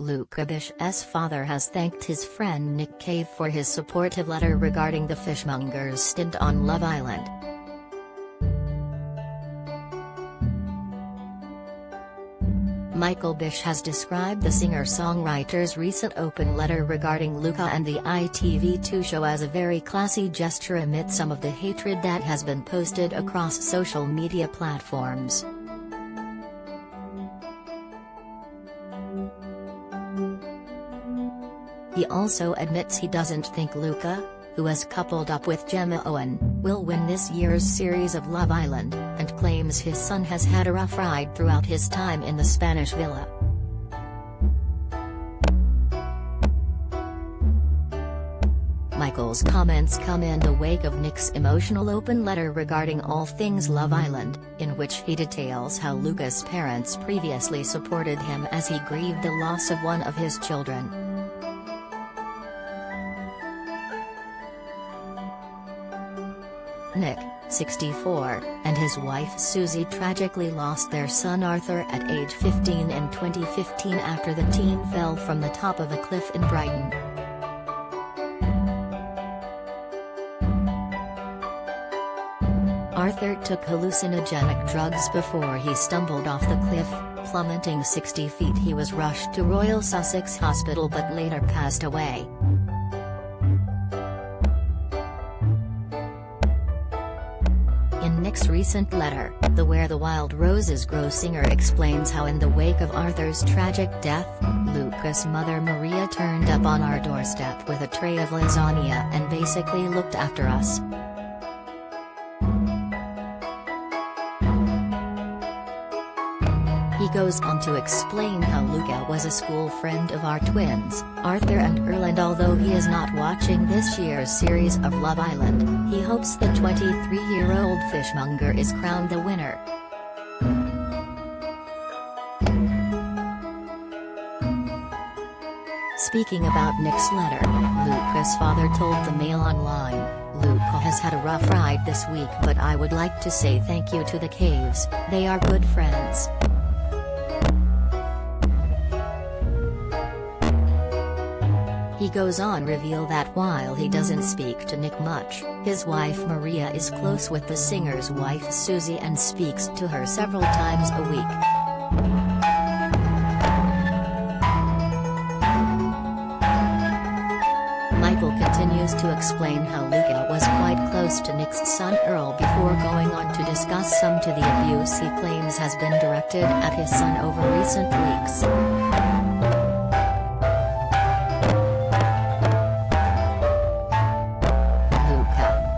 Luca Bish's father has thanked his friend Nick Cave for his supportive letter regarding the fishmonger's stint on Love Island. Michael Bish has described the singer-songwriter's recent open letter regarding Luca and the ITV2 show as a very classy gesture amid some of the hatred that has been posted across social media platforms. He also admits he doesn't think Luca, who has coupled up with Gemma Owen, will win this year's series of Love Island, and claims his son has had a rough ride throughout his time in the Spanish villa. Michael's comments come in the wake of Nick's emotional open letter regarding all things Love Island, in which he details how Luca's parents previously supported him as he grieved the loss of one of his children. Nick, 64, and his wife Susie tragically lost their son Arthur at age 15 in 2015 after the teen fell from the top of a cliff in Brighton. Arthur took hallucinogenic drugs before he stumbled off the cliff, plummeting 60 feet. He was rushed to Royal Sussex Hospital but later passed away. In Nick's recent letter, the Where the Wild Roses Grow singer explains how in the wake of Arthur's tragic death, Luca's mother Maria turned up on our doorstep with a tray of lasagna and basically looked after us. He goes on to explain how Luca was a school friend of our twins, Arthur and Earl, and although he is not watching this year's series of Love Island, he hopes the 23-year-old fishmonger is crowned the winner. Speaking about Nick's letter, Luca's father told the Mail Online, "Luca has had a rough ride this week, but I would like to say thank you to the Caves, they are good friends." He goes on to reveal that while he doesn't speak to Nick much, his wife Maria is close with the singer's wife Susie and speaks to her several times a week. Michael continues to explain how Luca was quite close to Nick's son Earl before going on to discuss some to the abuse he claims has been directed at his son over recent weeks.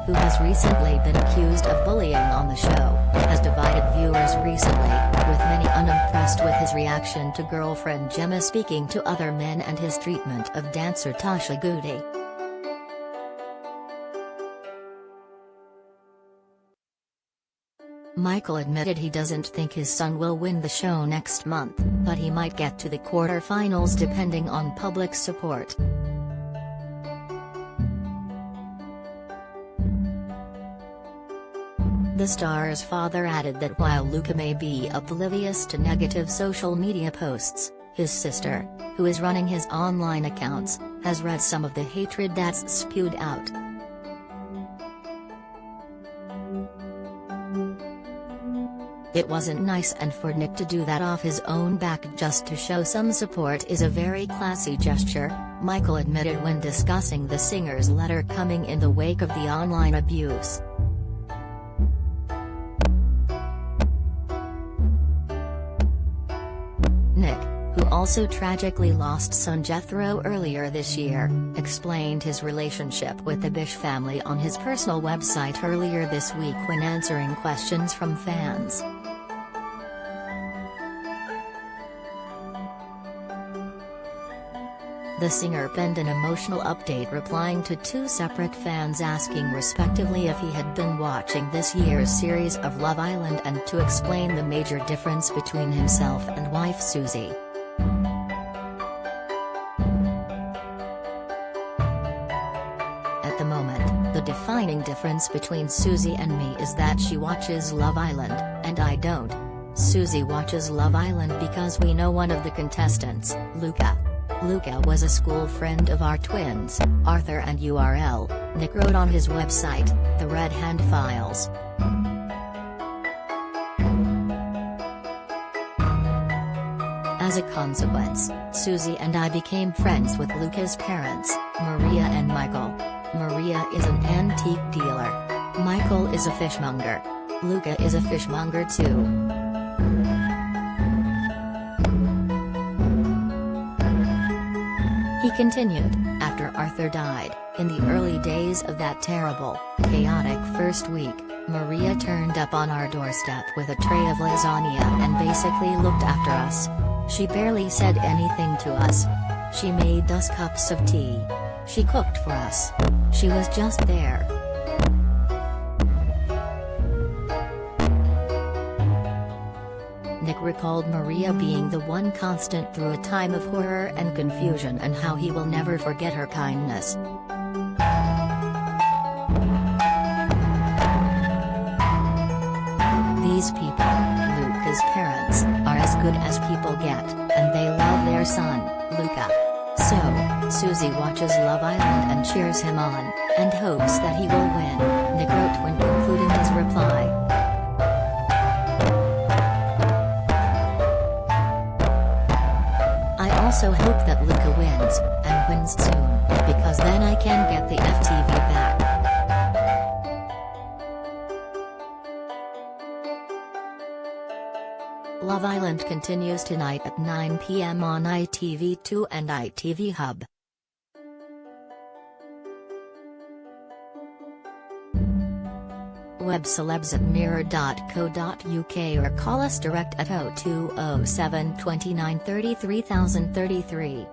Who has recently been accused of bullying on the show, has divided viewers recently, with many unimpressed with his reaction to girlfriend Gemma speaking to other men and his treatment of dancer Tasha Goody. Michael admitted he doesn't think his son will win the show next month, but he might get to the quarter-finals depending on public support. The star's father added that while Luca may be oblivious to negative social media posts, his sister, who is running his online accounts, has read some of the hatred that's spewed out. "It wasn't nice, and for Nick to do that off his own back just to show some support is a very classy gesture," Michael admitted when discussing the singer's letter coming in the wake of the online abuse. Nick, who also tragically lost son Jethro earlier this year, explained his relationship with the Bish family on his personal website earlier this week when answering questions from fans. The singer penned an emotional update replying to two separate fans asking respectively if he had been watching this year's series of Love Island and to explain the major difference between himself and wife Susie. At the moment, the defining difference between Susie and me is that she watches Love Island, and I don't. Susie watches Love Island because we know one of the contestants, Luca. Luca was a school friend of our twins, Arthur and URL, Nick wrote on his website, The Red Hand Files. As a consequence, Susie and I became friends with Luca's parents, Maria and Michael. Maria is an antique dealer. Michael is a fishmonger. Luca is a fishmonger too. He continued, after Arthur died, in the early days of that terrible, chaotic first week, Maria turned up on our doorstep with a tray of lasagna and basically looked after us. She barely said anything to us. She made us cups of tea. She cooked for us. She was just there. Nick recalled Maria being the one constant through a time of horror and confusion and how he will never forget her kindness. These people, Luca's parents, are as good as people get, and they love their son, Luca. So, Susie watches Love Island and cheers him on, and hopes that he will win, Nick wrote when concluding his reply. I also hope that Luca wins, and wins soon, because then I can get the FTV back. Love Island continues tonight at 9 p.m. on ITV2 and ITV Hub. Web celebs at mirror.co.uk or call us direct at 0207 29 33 033.